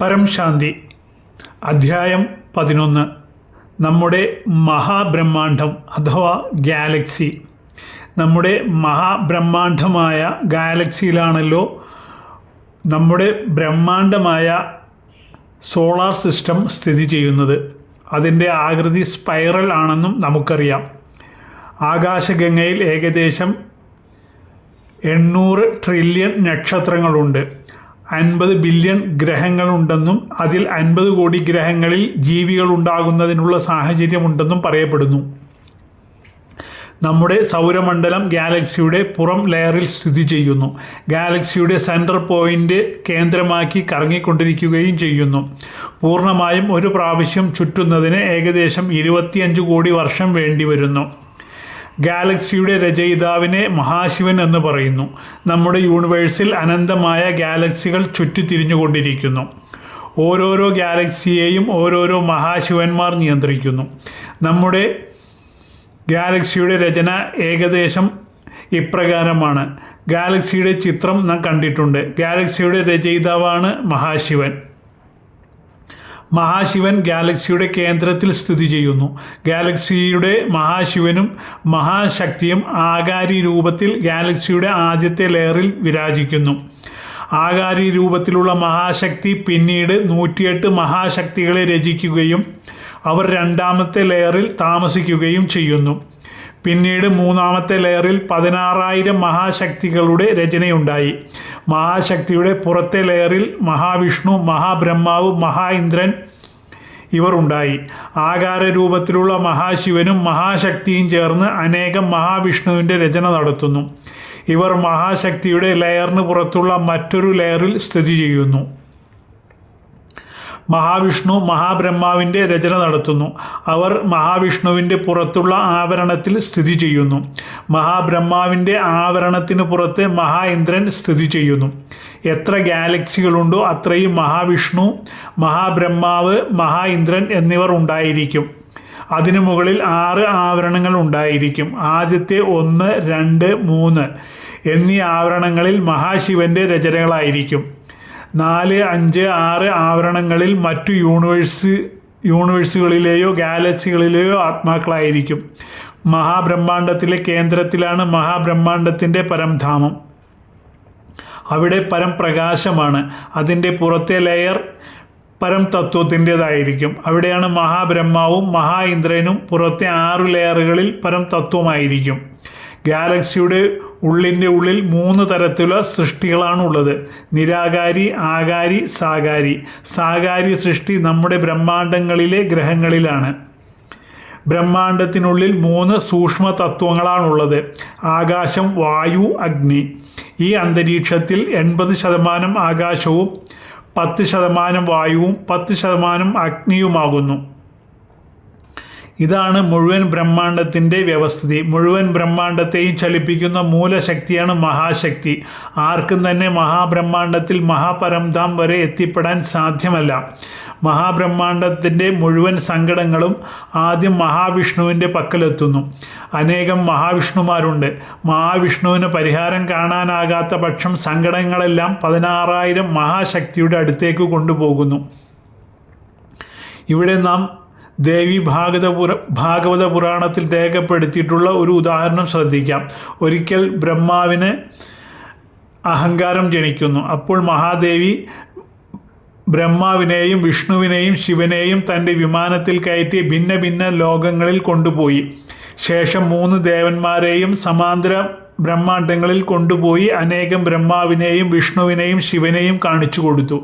പരം ശാന്തി അധ്യായം 11. നമ്മുടെ മഹാബ്രഹ്മാണ്ഡം അഥവാ ഗാലക്സി. നമ്മുടെ മഹാബ്രഹ്മാണ്ഡമായ ഗാലക്സിയിലാണല്ലോ നമ്മുടെ ബ്രഹ്മാണ്ഡമായ സോളാർ സിസ്റ്റം സ്ഥിതി ചെയ്യുന്നത്. അതിൻ്റെ ആകൃതി സ്പൈറൽ ആണെന്നും നമുക്കറിയാം. ആകാശഗംഗയിൽ ഏകദേശം 800 ട്രില്യൺ നക്ഷത്രങ്ങളുണ്ട്. 50 ബില്യൺ ഗ്രഹങ്ങളുണ്ടെന്നും അതിൽ 50 കോടി ഗ്രഹങ്ങളിൽ ജീവികൾ ഉണ്ടാകുന്നതിനുള്ള സാഹചര്യമുണ്ടെന്നും പറയപ്പെടുന്നു. നമ്മുടെ സൗരമണ്ഡലം ഗാലക്സിയുടെ പുറം ലെയറിൽ സ്ഥിതി ചെയ്യുന്നു. ഗാലക്സിയുടെ സെൻട്രൽ പോയിന്റ് കേന്ദ്രമാക്കി കറങ്ങിക്കൊണ്ടിരിക്കുകയും ചെയ്യുന്നു. പൂർണ്ണമായും ഒരു പ്രാവശ്യം ചുറ്റുന്നതിന് ഏകദേശം 25 കോടി വർഷം വേണ്ടിവരുന്നു. ഗാലക്സിയുടെ രചയിതാവിനെ മഹാശിവൻ എന്ന് പറയുന്നു. നമ്മുടെ യൂണിവേഴ്സിൽ അനന്തമായ ഗാലക്സികൾ ചുറ്റിത്തിരിഞ്ഞുകൊണ്ടിരിക്കുന്നു. ഓരോരോ ഗാലക്സിയെയും ഓരോരോ മഹാശിവന്മാർ നിയന്ത്രിക്കുന്നു. നമ്മുടെ ഗാലക്സിയുടെ രചന ഏകദേശം ഇപ്രകാരമാണ്. ഗാലക്സിയുടെ ചിത്രം നാം കണ്ടിട്ടുണ്ട്. ഗാലക്സിയുടെ രചയിതാവാണ് മഹാശിവൻ. മഹാശിവൻ ഗാലക്സിയുടെ കേന്ദ്രത്തിൽ സ്ഥിതി ചെയ്യുന്നു. ഗാലക്സിയുടെ മഹാശിവനും മഹാശക്തിയും ആകാരി രൂപത്തിൽ ഗാലക്സിയുടെ ആദ്യത്തെ ലെയറിൽ വിരാജിക്കുന്നു. ആകാരി രൂപത്തിലുള്ള മഹാശക്തി പിന്നീട് 108 മഹാശക്തികളെ രചിക്കുകയും അവർ രണ്ടാമത്തെ ലെയറിൽ താമസിക്കുകയും ചെയ്യുന്നു. പിന്നീട് മൂന്നാമത്തെ ലെയറിൽ 16,000 മഹാശക്തികളുടെ രചനയുണ്ടായി. മഹാശക്തിയുടെ പുറത്തെ ലെയറിൽ മഹാവിഷ്ണു, മഹാബ്രഹ്മാവ്, മഹാ ഇന്ദ്രൻ ഇവർ ഉണ്ടായി. ആകാര രൂപത്തിലുള്ള മഹാശിവനും മഹാശക്തിയും ചേർന്ന് അനേകം മഹാവിഷ്ണുവിൻ്റെ രചന നടത്തുന്നു. ഇവർ മഹാശക്തിയുടെ ലെയറിന് പുറത്തുള്ള മറ്റൊരു ലെയറിൽ സ്ഥിതി ചെയ്യുന്നു. മഹാവിഷ്ണു മഹാബ്രഹ്മാവിൻ്റെ രചന നടത്തുന്നു. അവർ മഹാവിഷ്ണുവിൻ്റെ പുറത്തുള്ള ആവരണത്തിൽ സ്ഥിതി ചെയ്യുന്നു. മഹാബ്രഹ്മാവിൻ്റെ ആവരണത്തിന് പുറത്ത് മഹാ ഇന്ദ്രൻ സ്ഥിതി ചെയ്യുന്നു. എത്ര ഗാലക്സികളുണ്ടോ അത്രയും മഹാവിഷ്ണു, മഹാബ്രഹ്മാവ്, മഹാ ഇന്ദ്രൻ എന്നിവർ ഉണ്ടായിരിക്കും. അതിനു മുകളിൽ 6 ആവരണങ്ങൾ ഉണ്ടായിരിക്കും. ആദ്യത്തെ 1, 2, 3 എന്നീ ആവരണങ്ങളിൽ മഹാശിവൻ്റെ രചനകളായിരിക്കും. 4, 5, 6 ആവരണങ്ങളിൽ മറ്റു യൂണിവേഴ്സുകളിലെയോ ഗാലക്സികളിലെയോ ആത്മാക്കളായിരിക്കും. മഹാബ്രഹ്മാണ്ഡത്തിലെ കേന്ദ്രത്തിലാണ് മഹാബ്രഹ്മാണ്ഡത്തിൻ്റെ പരംധാമം. അവിടെ പരംപ്രകാശമാണ്. അതിൻ്റെ പുറത്തെ ലെയർ പരം തത്വത്തിൻ്റെതായിരിക്കും. അവിടെയാണ് മഹാബ്രഹ്മാവും മഹാ ഇന്ദ്രനും. പുറത്തെ 6 ലെയറുകളിൽ പരം തത്വമായിരിക്കും. ഗാലക്സിയുടെ ഉള്ളിൻ്റെ ഉള്ളിൽ 3 തരത്തിലുള്ള സൃഷ്ടികളാണുള്ളത്: നിരാകാരി, ആകാരി, സാകാരി. സാകാരി സൃഷ്ടി നമ്മുടെ ബ്രഹ്മാണ്ഡങ്ങളിലെ ഗ്രഹങ്ങളിലാണ്. ബ്രഹ്മാണ്ഡത്തിനുള്ളിൽ 3 സൂക്ഷ്മ തത്വങ്ങളാണുള്ളത്: ആകാശം, വായു, അഗ്നി. ഈ അന്തരീക്ഷത്തിൽ 80% ആകാശവും 10% വായുവും 10% അഗ്നിയുമാകുന്നു. ഇതാണ് മുഴുവൻ ബ്രഹ്മാണ്ഡത്തിൻ്റെ വ്യവസ്ഥിതി. മുഴുവൻ ബ്രഹ്മാണ്ഡത്തെയും ചലിപ്പിക്കുന്ന മൂലശക്തിയാണ് മഹാശക്തി. ആർക്കും തന്നെ മഹാബ്രഹ്മാണ്ഡത്തിൽ മഹാപരംധാം വരെ എത്തിപ്പെടാൻ സാധ്യമല്ല. മഹാബ്രഹ്മാണ്ഡത്തിൻ്റെ മുഴുവൻ സങ്കടങ്ങളും ആദ്യം മഹാവിഷ്ണുവിൻ്റെ പക്കലെത്തുന്നു. അനേകം മഹാവിഷ്ണുമാരുണ്ട്. മഹാവിഷ്ണുവിന് പരിഹാരം കാണാനാകാത്ത പക്ഷം സങ്കടങ്ങളെല്ലാം 16,000 മഹാശക്തിയുടെ അടുത്തേക്ക് കൊണ്ടുപോകുന്നു. ഇവിടെ നാം ദേവി ഭാഗവത പുരാണത്തിൽ രേഖപ്പെടുത്തിയിട്ടുള്ള ഒരു ഉദാഹരണം ശ്രദ്ധിക്കാം. ഒരിക്കൽ ബ്രഹ്മാവിന് അഹങ്കാരം ജനിക്കുന്നു. അപ്പോൾ മഹാദേവി ബ്രഹ്മാവിനെയും വിഷ്ണുവിനെയും ശിവനെയും തൻ്റെ വിമാനത്തിൽ കയറ്റി ഭിന്ന ഭിന്ന ലോകങ്ങളിൽ കൊണ്ടുപോയി. ശേഷം 3 ദേവന്മാരെയും സമാന്തര ബ്രഹ്മാണ്ഡങ്ങളിൽ കൊണ്ടുപോയി അനേകം ബ്രഹ്മാവിനെയും വിഷ്ണുവിനെയും ശിവനെയും കാണിച്ചു കൊടുത്തു.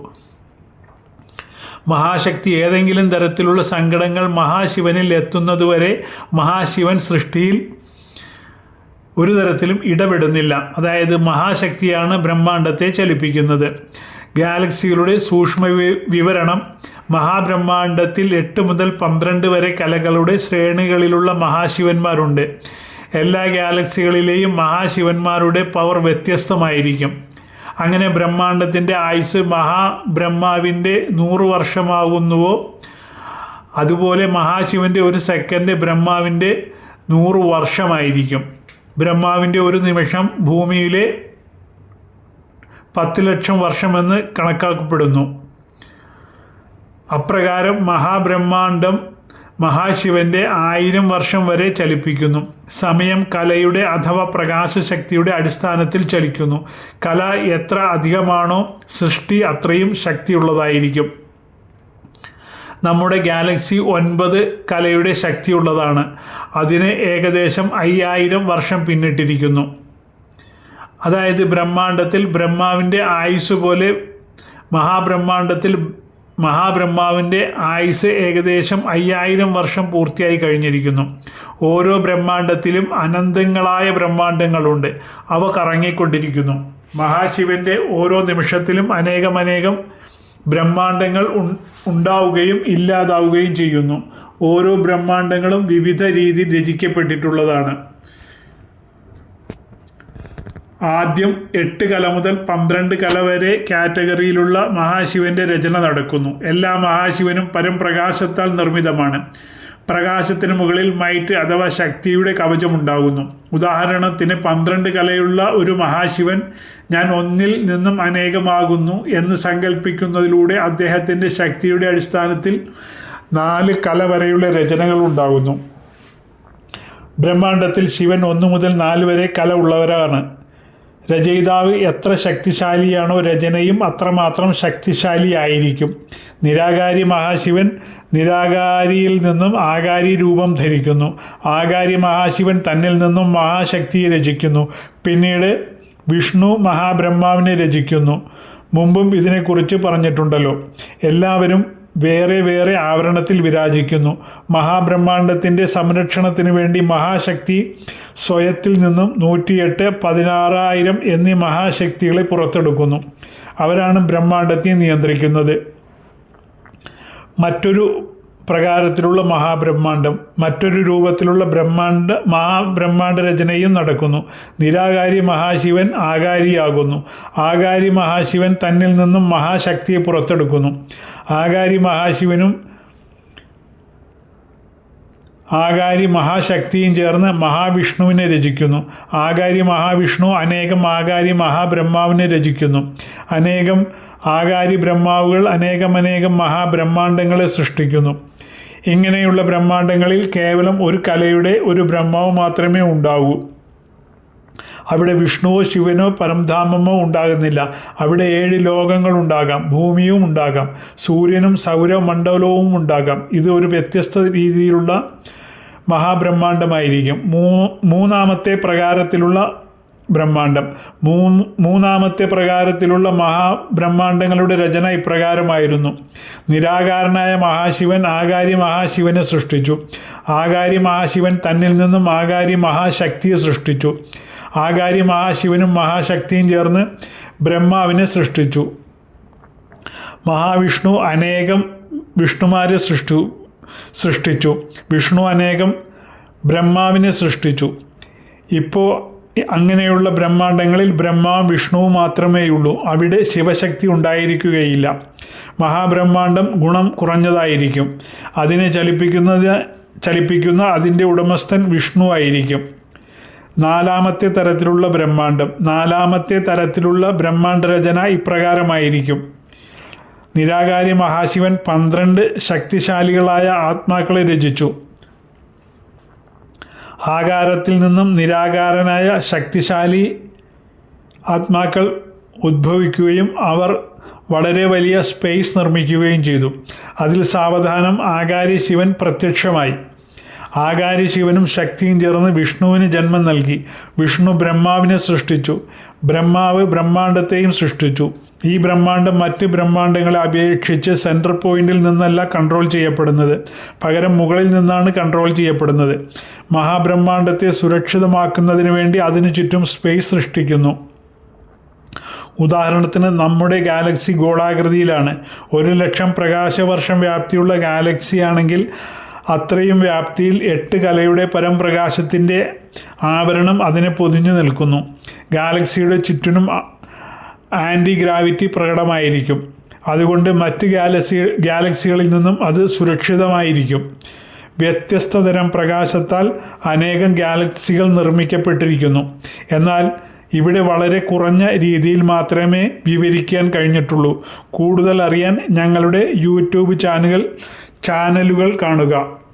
മഹാശക്തി ഏതെങ്കിലും തരത്തിലുള്ള സങ്കടങ്ങൾ മഹാശിവനിൽ എത്തുന്നതുവരെ മഹാശിവൻ സൃഷ്ടിയിൽ ഒരു തരത്തിലും ഇടപെടുന്നില്ല. അതായത് മഹാശക്തിയാണ് ബ്രഹ്മാണ്ഡത്തെ ചലിപ്പിക്കുന്നത്. ഗാലക്സികളുടെ സൂക്ഷ്മ വിവരണം: മഹാബ്രഹ്മാണ്ഡത്തിൽ 8 മുതൽ 12 വരെ കലകളുടെ ശ്രേണികളിലുള്ള മഹാശിവന്മാരുണ്ട്. എല്ലാ ഗാലക്സികളിലെയും മഹാശിവന്മാരുടെ പവർ വ്യത്യസ്തമായിരിക്കും. അങ്ങനെ ബ്രഹ്മാണ്ഡത്തിൻ്റെ ആയുസ് മഹാബ്രഹ്മാവിൻ്റെ 100 വർഷമാകുന്നുവോ അതുപോലെ മഹാശിവൻ്റെ 1 സെക്കൻഡ് ബ്രഹ്മാവിൻ്റെ 100 വർഷമായിരിക്കും. ബ്രഹ്മാവിൻ്റെ ഒരു നിമിഷം ഭൂമിയിലെ 10 ലക്ഷം വർഷമെന്ന് കണക്കാക്കപ്പെടുന്നു. അപ്രകാരം മഹാബ്രഹ്മാണ്ഡം മഹാശിവന്റെ 1000 വർഷം വരെ ചലിപ്പിക്കുന്നു. സമയം കലയുടെ അഥവാ പ്രകാശശക്തിയുടെ അടിസ്ഥാനത്തിൽ ചലിക്കുന്നു. കല എത്ര അധികമാണോ സൃഷ്ടി അത്രയും ശക്തിയുള്ളതായിരിക്കും. നമ്മുടെ ഗാലക്സി 9 കലയുടെ ശക്തിയുള്ളതാണ്. അതിന് ഏകദേശം 5000 വർഷം പിന്നിട്ടിരിക്കുന്നു. അതായത് ബ്രഹ്മാണ്ഡത്തിൽ ബ്രഹ്മാവിൻ്റെ ആയുസ് പോലെ മഹാബ്രഹ്മാവിൻ്റെ ആയുസ് ഏകദേശം 5000 വർഷം പൂർത്തിയായി കഴിഞ്ഞിരിക്കുന്നു. ഓരോ ബ്രഹ്മാണ്ഡത്തിലും അനന്തങ്ങളായ ബ്രഹ്മാണ്ഡങ്ങളുണ്ട്. അവ കറങ്ങിക്കൊണ്ടിരിക്കുന്നു. മഹാശിവന്റെ ഓരോ നിമിഷത്തിലും അനേകം ബ്രഹ്മാണ്ഡങ്ങൾ ഉണ്ടാവുകയും ഇല്ലാതാവുകയും ചെയ്യുന്നു. ഓരോ ബ്രഹ്മാണ്ഡങ്ങളും വിവിധ രീതിയിൽ രചിക്കപ്പെട്ടിട്ടുള്ളതാണ്. ആദ്യം 8 കല മുതൽ 12 കല വരെ കാറ്റഗറിയിലുള്ള മഹാശിവന്റെ രചന നടക്കുന്നു. എല്ലാ മഹാശിവനും പരംപ്രകാശത്താൽ നിർമ്മിതമാണ്. പ്രകാശത്തിന് മുകളിൽ മൈറ്റ് അഥവാ ശക്തിയുടെ കവചമുണ്ടാകുന്നു. ഉദാഹരണത്തിന് 12 കലയുള്ള ഒരു മഹാശിവൻ ഞാൻ ഒന്നിൽ നിന്നും അനേകമാകുന്നു എന്ന് സങ്കല്പിക്കുന്നതിലൂടെ അദ്ദേഹത്തിൻ്റെ ശക്തിയുടെ അടിസ്ഥാനത്തിൽ 4 കല വരെയുള്ള രചനകൾ ഉണ്ടാകുന്നു. ബ്രഹ്മാണ്ഡത്തിൽ ശിവൻ 1 മുതൽ 4 വരെ കല ഉള്ളവരാണ്. രചയിതാവ് എത്ര ശക്തിശാലിയാണോ രചനയും അത്രമാത്രം ശക്തിശാലിയായിരിക്കും. നിരാകാരി മഹാശിവൻ നിരാകാരിയിൽ നിന്നും ആകാരി രൂപം ധരിക്കുന്നു. ആകാരി മഹാശിവൻ തന്നിൽ നിന്നും മഹാശക്തിയെ രചിക്കുന്നു. പിന്നീട് വിഷ്ണു മഹാബ്രഹ്മാവിനെ രചിക്കുന്നു. മുമ്പും ഇതിനെക്കുറിച്ച് പറഞ്ഞിട്ടുണ്ടല്ലോ. എല്ലാവരും വേറെ വേറെ ആവരണത്തിൽ വിരാജിക്കുന്നു. മഹാബ്രഹ്മാണ്ഡത്തിൻ്റെ സംരക്ഷണത്തിന് വേണ്ടി മഹാശക്തി സ്വയത്തിൽ നിന്നും 108, 16000 എന്നീ മഹാശക്തികളെ പുറത്തെടുക്കുന്നു. അവരാണ് ബ്രഹ്മാണ്ഡത്തെ നിയന്ത്രിക്കുന്നത്. മറ്റൊരു പ്രകാരത്തിലുള്ള മഹാബ്രഹ്മാണ്ഡം, മറ്റൊരു രൂപത്തിലുള്ള മഹാബ്രഹ്മാണ്ഡ രചനയും നടക്കുന്നു. നിരാകാരി മഹാശിവൻ ആകാരിയാകുന്നു. ആകാരി മഹാശിവൻ തന്നിൽ നിന്നും മഹാശക്തിയെ പുറത്തെടുക്കുന്നു. ആകാരി മഹാശിവനും ആകാരി മഹാശക്തിയും ചേർന്ന് മഹാവിഷ്ണുവിനെ രചിക്കുന്നു. ആകാരി മഹാവിഷ്ണു അനേകം ആകാരി മഹാബ്രഹ്മാവിനെ രചിക്കുന്നു. അനേകം ആകാരി ബ്രഹ്മാവുകൾ അനേകം മഹാബ്രഹ്മാണ്ഡങ്ങളെ സൃഷ്ടിക്കുന്നു. ഇങ്ങനെയുള്ള ബ്രഹ്മാണ്ഡങ്ങളിൽ കേവലം ഒരു കലയുടെ ഒരു ബ്രഹ്മാവ് മാത്രമേ ഉണ്ടാകൂ. അവിടെ വിഷ്ണുവോ ശിവനോ പരംധാമമോ ഉണ്ടാകുന്നില്ല. അവിടെ 7 ലോകങ്ങൾ ഉണ്ടാകാം, ഭൂമിയും ഉണ്ടാകാം, സൂര്യനും സൗരമണ്ഡലവും ഉണ്ടാകാം. ഇത് ഒരു വ്യത്യസ്ത രീതിയിലുള്ള മഹാബ്രഹ്മാണ്ഡമായിരിക്കും. മൂന്നാമത്തെ പ്രകാരത്തിലുള്ള ബ്രഹ്മാണ്ഡം. മൂന്നാമത്തെ പ്രകാരത്തിലുള്ള മഹാബ്രഹ്മാണ്ഡങ്ങളുടെ രചന ഇപ്രകാരമായിരുന്നു. നിരാകാരനായ മഹാശിവൻ ആകാരി മഹാശിവനെ സൃഷ്ടിച്ചു. ആകാരി മഹാശിവൻ തന്നിൽ നിന്നും ആകാരി മഹാശക്തിയെ സൃഷ്ടിച്ചു. ആകാരി മഹാശിവനും മഹാശക്തിയും ചേർന്ന് ബ്രഹ്മാവിനെ സൃഷ്ടിച്ചു. മഹാവിഷ്ണു അനേകം വിഷ്ണുമാരെ സൃഷ്ടിച്ചു. വിഷ്ണു അനേകം ബ്രഹ്മാവിനെ സൃഷ്ടിച്ചു. ഇപ്പോൾ അങ്ങനെയുള്ള ബ്രഹ്മാണ്ഡങ്ങളിൽ ബ്രഹ്മാവും വിഷ്ണുവും മാത്രമേയുള്ളൂ. അവിടെ ശിവശക്തി ഉണ്ടായിരിക്കുകയില്ല. മഹാബ്രഹ്മാണ്ഡം ഗുണം കുറഞ്ഞതായിരിക്കും. അതിനെ ചലിപ്പിക്കുന്ന അതിൻ്റെ ഉടമസ്ഥൻ വിഷ്ണു ആയിരിക്കും. നാലാമത്തെ തരത്തിലുള്ള ബ്രഹ്മാണ്ഡ രചന ഇപ്രകാരമായിരിക്കും. നിരാകാരി മഹാശിവൻ 12 ശക്തിശാലികളായ ആത്മാക്കളെ രചിച്ചു. ആകാരത്തിൽ നിന്നും നിരാകാരനായ ശക്തിശാലി ആത്മാക്കൾ ഉദ്ഭവിക്കുകയും അവർ വളരെ വലിയ സ്പേസ് നിർമ്മിക്കുകയും ചെയ്തു. അതിൽ സാവധാനം ആകാരി ശിവൻ പ്രത്യക്ഷമായി. ആകാരി ശിവനും ശക്തിയും ചേർന്ന് വിഷ്ണുവിന് ജന്മം നൽകി. വിഷ്ണു ബ്രഹ്മാവിനെ സൃഷ്ടിച്ചു. ബ്രഹ്മാവ് ബ്രഹ്മാണ്ഡത്തെയും സൃഷ്ടിച്ചു. ഈ ബ്രഹ്മാണ്ഡം മറ്റ് ബ്രഹ്മാണ്ഡങ്ങളെ അപേക്ഷിച്ച് സെൻട്രൽ പോയിന്റിൽ നിന്നല്ല കൺട്രോൾ ചെയ്യപ്പെടുന്നത്, പകരം മുകളിൽ നിന്നാണ് കൺട്രോൾ ചെയ്യപ്പെടുന്നത്. മഹാബ്രഹ്മാണ്ഡത്തെ സുരക്ഷിതമാക്കുന്നതിന് വേണ്ടി അതിനു ചുറ്റും സ്പേസ് സൃഷ്ടിക്കുന്നു. ഉദാഹരണത്തിന് നമ്മുടെ ഗാലക്സി ഗോളാകൃതിയിലാണ്. 1,00,000 പ്രകാശവർഷം വ്യാപ്തിയുള്ള ഗാലക്സിയാണെങ്കിൽ അത്രയും വ്യാപ്തിയിൽ 8 കലയുടെ പരംപ്രകാശത്തിൻ്റെ ആവരണം അതിനെ പൊതിഞ്ഞു നിൽക്കുന്നു. ഗാലക്സിയുടെ ചുറ്റിനും ആൻറ്റി ഗ്രാവിറ്റി പ്രകടമായിരിക്കും. അതുകൊണ്ട് മറ്റ് ഗാലക്സികളിൽ നിന്നും അത് സുരക്ഷിതമായിരിക്കും. വ്യത്യസ്ത തരം പ്രകാശത്താൽ അനേകം ഗാലക്സികൾ നിർമ്മിക്കപ്പെട്ടിരിക്കുന്നു. എന്നാൽ ഇവിടെ വളരെ കുറഞ്ഞ രീതിയിൽ മാത്രമേ വിവരിക്കാൻ കഴിഞ്ഞിട്ടുള്ളൂ. കൂടുതൽ അറിയാൻ ഞങ്ങളുടെ യൂട്യൂബ് ചാനലുകൾ കാണുക.